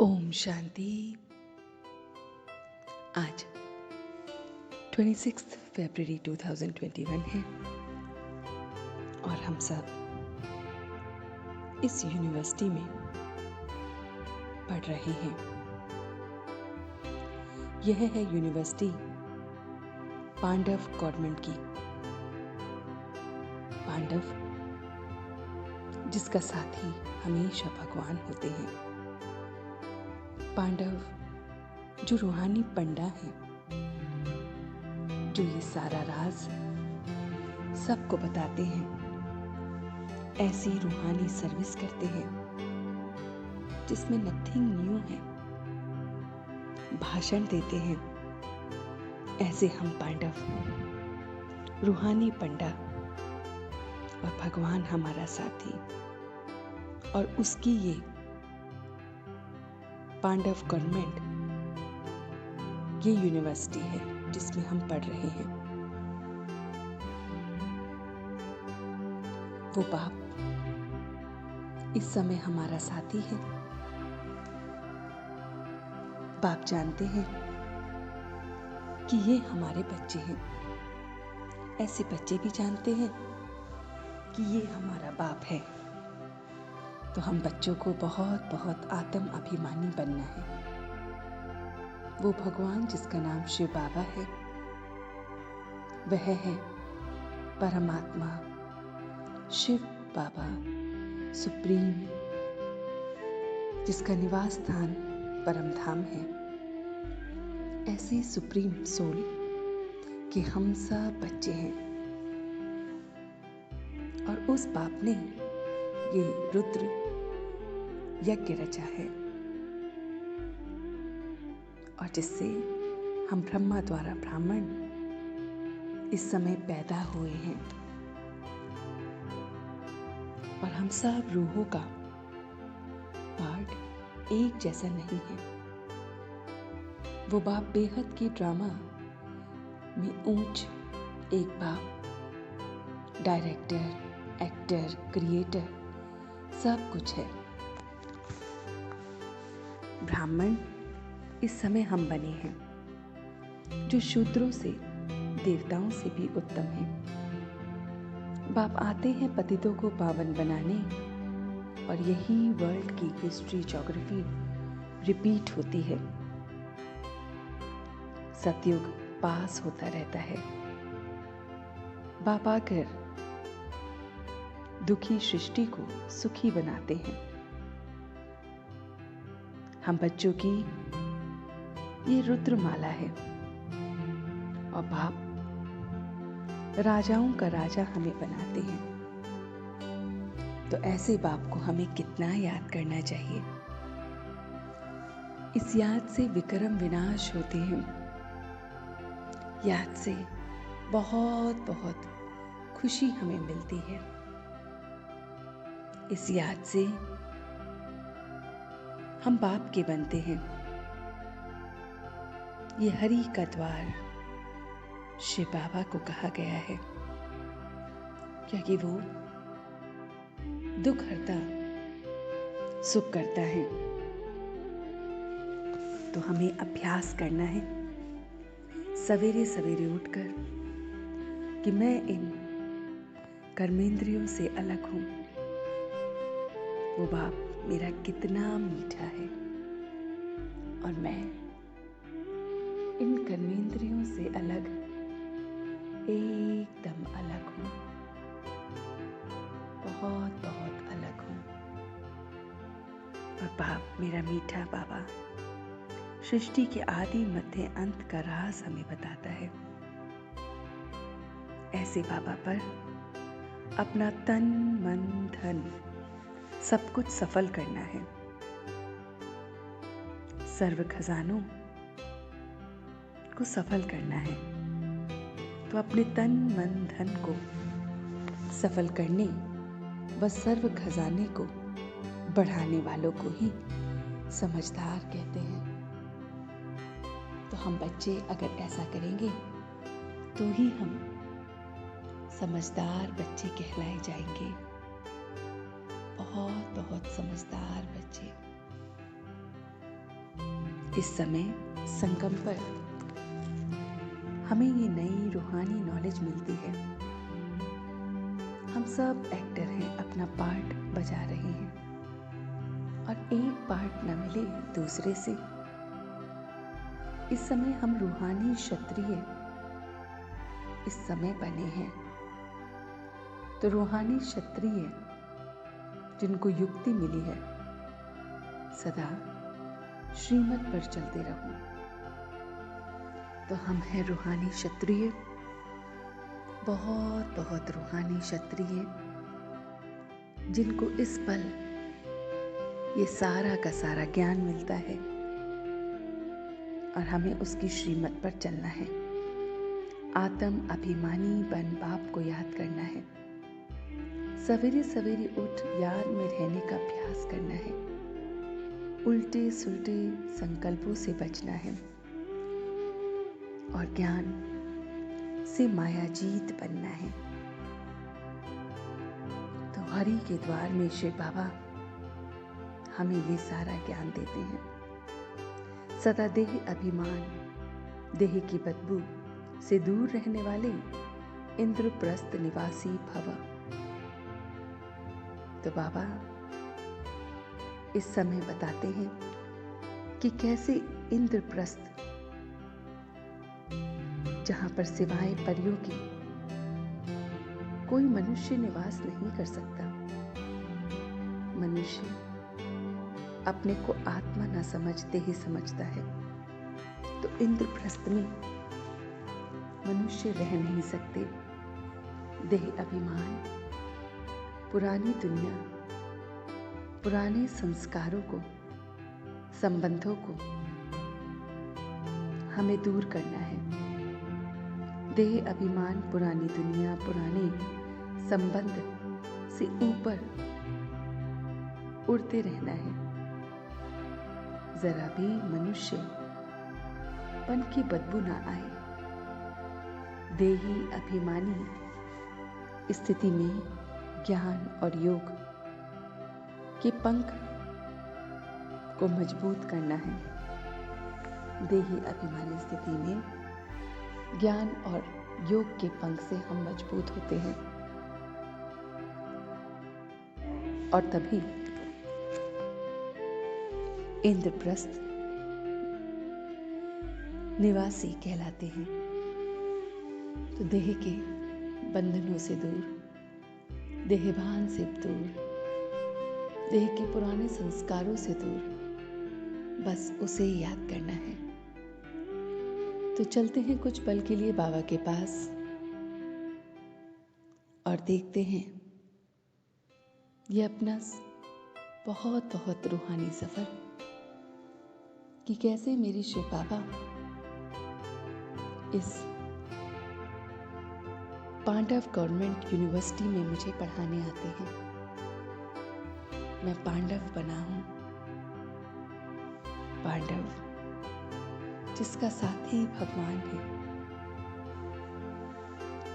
ओम शांति। आज 26 फरवरी 2021 है और हम सब इस यूनिवर्सिटी में पढ़ रहे हैं। यह है यूनिवर्सिटी पांडव गवर्नमेंट की। पांडव जिसका साथी हमेशा भगवान होते हैं। पांडव जो रूहानी पंडा हैं, जो ये सारा राज सबको बताते हैं, ऐसी रूहानी सर्विस करते हैं जिसमें नथिंग न्यू है, भाषण देते हैं। ऐसे हम पांडव रूहानी पंडा और भगवान हमारा साथी और उसकी ये पांडव गवर्नमेंट, ये यूनिवर्सिटी है जिसमें हम पढ़ रहे हैं। वो बाप इस समय हमारा साथी है। बाप जानते हैं कि ये हमारे बच्चे हैं। ऐसे बच्चे भी जानते हैं कि ये हमारा बाप है। तो हम बच्चों को बहुत बहुत आत्म अभिमानी बनना है। वो भगवान जिसका नाम शिव बाबा है, वह है परमात्मा शिव बाबा सुप्रीम, जिसका निवास स्थान परम धाम है। ऐसे सुप्रीम सोल कि हम सब बच्चे हैं और उस बाप ने ये रुद्र यज्ञ रचा है और जिससे हम ब्रह्मा द्वारा ब्राह्मण इस समय पैदा हुए हैं। और हम सब रूहों का पार्ट एक जैसा नहीं है। वो बाप बेहद की ड्रामा में ऊंच एक बाप, डायरेक्टर, एक्टर, क्रिएटर, सब कुछ है। ब्राह्मण इस समय हम बने हैं, जो शूद्रों से, देवताओं से भी उत्तम है। बाप आते हैं पतितों को पावन बनाने और यही वर्ल्ड की हिस्ट्री, ज्योग्राफी रिपीट होती है। सतयुग पास होता रहता है। बाप आकर दुखी सृष्टि को सुखी बनाते हैं। हम बच्चों की ये रुद्रमाला है और बाप राजाओं का राजा हमें बनाते हैं। तो ऐसे बाप को हमें कितना याद करना चाहिए। इस याद से विक्रम विनाश होते हैं। याद से बहुत बहुत खुशी हमें मिलती है। इस याद से हम बाप के बनते हैं। ये हरि का द्वार शिव बाबा को कहा गया है, क्योंकि वो दुख हरता, सुख करता है। तो हमें अभ्यास करना है सवेरे सवेरे उठकर कि मैं इन कर्मेंद्रियों से अलग हूं। वो बाप मेरा कितना मीठा है और मैं इन कर्मेंद्रियों से अलग, एकदम अलग हूं, बहुत बहुत अलग हूं। और बाप मेरा मीठा बाबा सृष्टि के आदि मध्य अंत का राज हमें बताता है। ऐसे बाबा पर अपना तन मन धन सब कुछ सफल करना है। सर्व खजानों को सफल करना है। तो अपने तन मन धन को सफल करने व सर्व खजाने को बढ़ाने वालों को ही समझदार कहते हैं। तो हम बच्चे अगर ऐसा करेंगे तो ही हम समझदार बच्चे कहलाए जाएंगे। बहुत बहुत समझदार बच्चे। इस समय संगम पर हमें ये नई रूहानी नॉलेज मिलती है। हम सब एक्टर हैं, अपना पार्ट बजा रहे हैं और एक पार्ट न मिले दूसरे से। इस समय हम रूहानी क्षत्रिय इस समय बने हैं। तो रूहानी क्षत्रिय जिनको युक्ति मिली है, सदा श्रीमत पर चलते रहो। तो हम हैं रूहानी क्षत्रिय, बहुत बहुत रूहानी क्षत्रिय, जिनको इस पल ये सारा का सारा ज्ञान मिलता है और हमें उसकी श्रीमत पर चलना है। आत्म अभिमानी बन बाप को याद करना है। सवेरे सवेरे उठ याद में रहने का अभ्यास करना है। उल्टे सुलटे संकल्पों से बचना है और ज्ञान से मायाजीत बनना है। तो हरि के द्वार में शिव बाबा हमें ये सारा ज्ञान देते हैं। सदा देह अभिमान, देह की बदबू से दूर रहने वाले इंद्रप्रस्थ निवासी भव। तो बाबा इस समय बताते हैं कि कैसे इंद्रप्रस्थ, जहां पर सिवाय परियों के कोई मनुष्य निवास नहीं कर सकता। मनुष्य अपने को आत्मा न समझते ही समझता है। तो इंद्रप्रस्थ में मनुष्य रह नहीं सकते। देह अभिमान, पुरानी दुनिया, पुराने संस्कारों को, संबंधों को हमें दूर करना है। देह अभिमान, पुरानी दुनिया, पुराने संबंध से ऊपर उड़ते रहना है। जरा भी मनुष्य पन की बदबू ना आए। देही अभिमानी स्थिति में ज्ञान और योग के पंख को मजबूत करना है। देही अभिमानी स्थिति में ज्ञान और योग के पंख से हम मजबूत होते हैं और तभी इंद्रप्रस्थ निवासी कहलाते हैं। तो देह के बंधनों से दूर, देहभान से दूर, देह के पुराने संस्कारों से दूर, बस उसे ही याद करना है। तो चलते हैं कुछ पल के लिए बाबा के पास और देखते हैं ये अपना बहुत बहुत रूहानी सफर कि कैसे मेरे शिव बाबा इस पांडव गवर्नमेंट यूनिवर्सिटी में मुझे पढ़ाने आते हैं। मैं पांडव बना हूं। पांडव जिसका साथी भगवान है,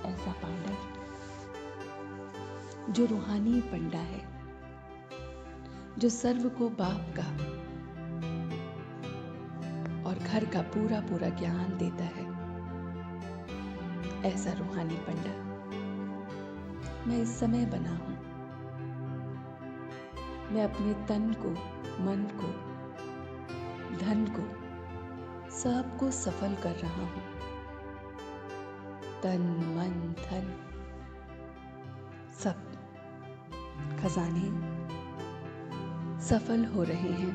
ऐसा पांडव जो रूहानी पंडा है, जो सर्व को बाप का और घर का पूरा पूरा ज्ञान देता है। ऐसा रूहानी पंडा मैं इस समय बना हूं। मैं अपने तन को, मन को, धन को, सबको सफल कर रहा हूं। तन, मन, धन, सब खजाने सफल हो रहे हैं।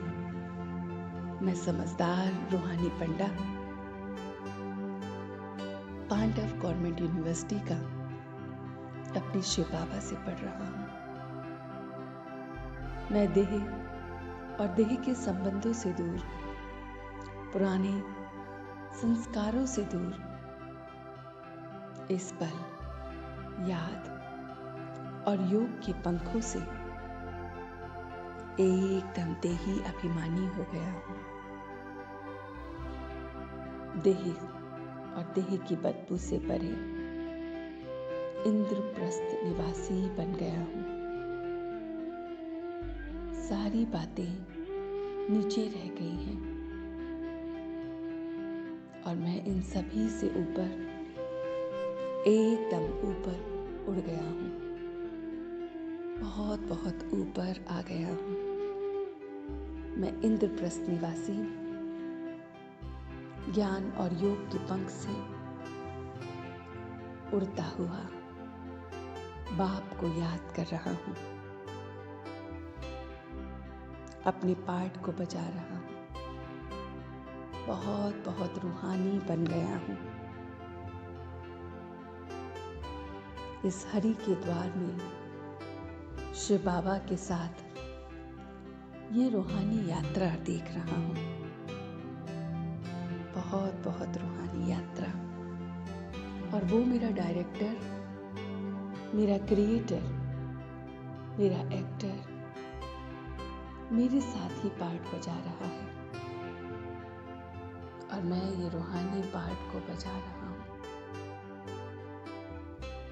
मैं समझदार रूहानी पंडा पांडव गवर्नमेंट यूनिवर्सिटी का अपने शिव बाबा से पढ़ रहा हूं। मैं देह और देह के संबंधों से दूर, पुराने संस्कारों से दूर, इस पल याद और योग के पंखों से एकदम देही अभिमानी हो गया हूं। देह और देह की बदबू से परे इंद्रप्रस्थ निवासी बन गया हूं। सारी बातें नीचे रह गई हैं। और मैं इन सभी से ऊपर, एकदम ऊपर उड़ गया हूँ, बहुत बहुत ऊपर आ गया हूँ। मैं इंद्रप्रस्थ निवासी ज्ञान और योग की पंख से उड़ता हुआ बाप को याद कर रहा हूँ, अपने पाठ को बजा रहा हूँ, बहुत बहुत रूहानी बन गया हूँ। इस हरि के द्वार में शिव बाबा के साथ ये रूहानी यात्रा देख रहा हूँ, बहुत बहुत रूहानी यात्रा। और वो मेरा डायरेक्टर, मेरा क्रिएटर, मेरा एक्टर मेरे साथ ही पार्ट बजा रहा है और मैं ये रूहानी पार्ट को बजा रहा हूँ।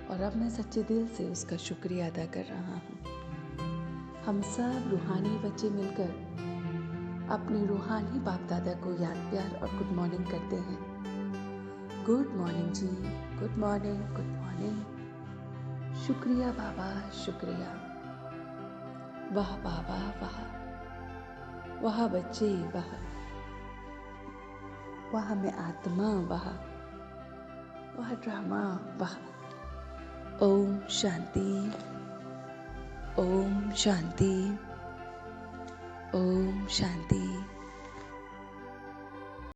और अब मैं सच्चे दिल से उसका शुक्रिया अदा कर रहा हूँ। हम सब रूहानी बच्चे मिलकर अपने रूहानी बाप दादा को याद, प्यार और गुड मॉर्निंग करते हैं। गुड मॉर्निंग जी, गुड मॉर्निंग, गुड मॉर्निंग। शुक्रिया बाबा, शुक्रिया। वाह बाबा, वाह वाह बच्चे, वाह वाह मैं आत्मा, वाह वाह ड्रामा, वाह। ओम शांति, ओम शांति, ओम शांति।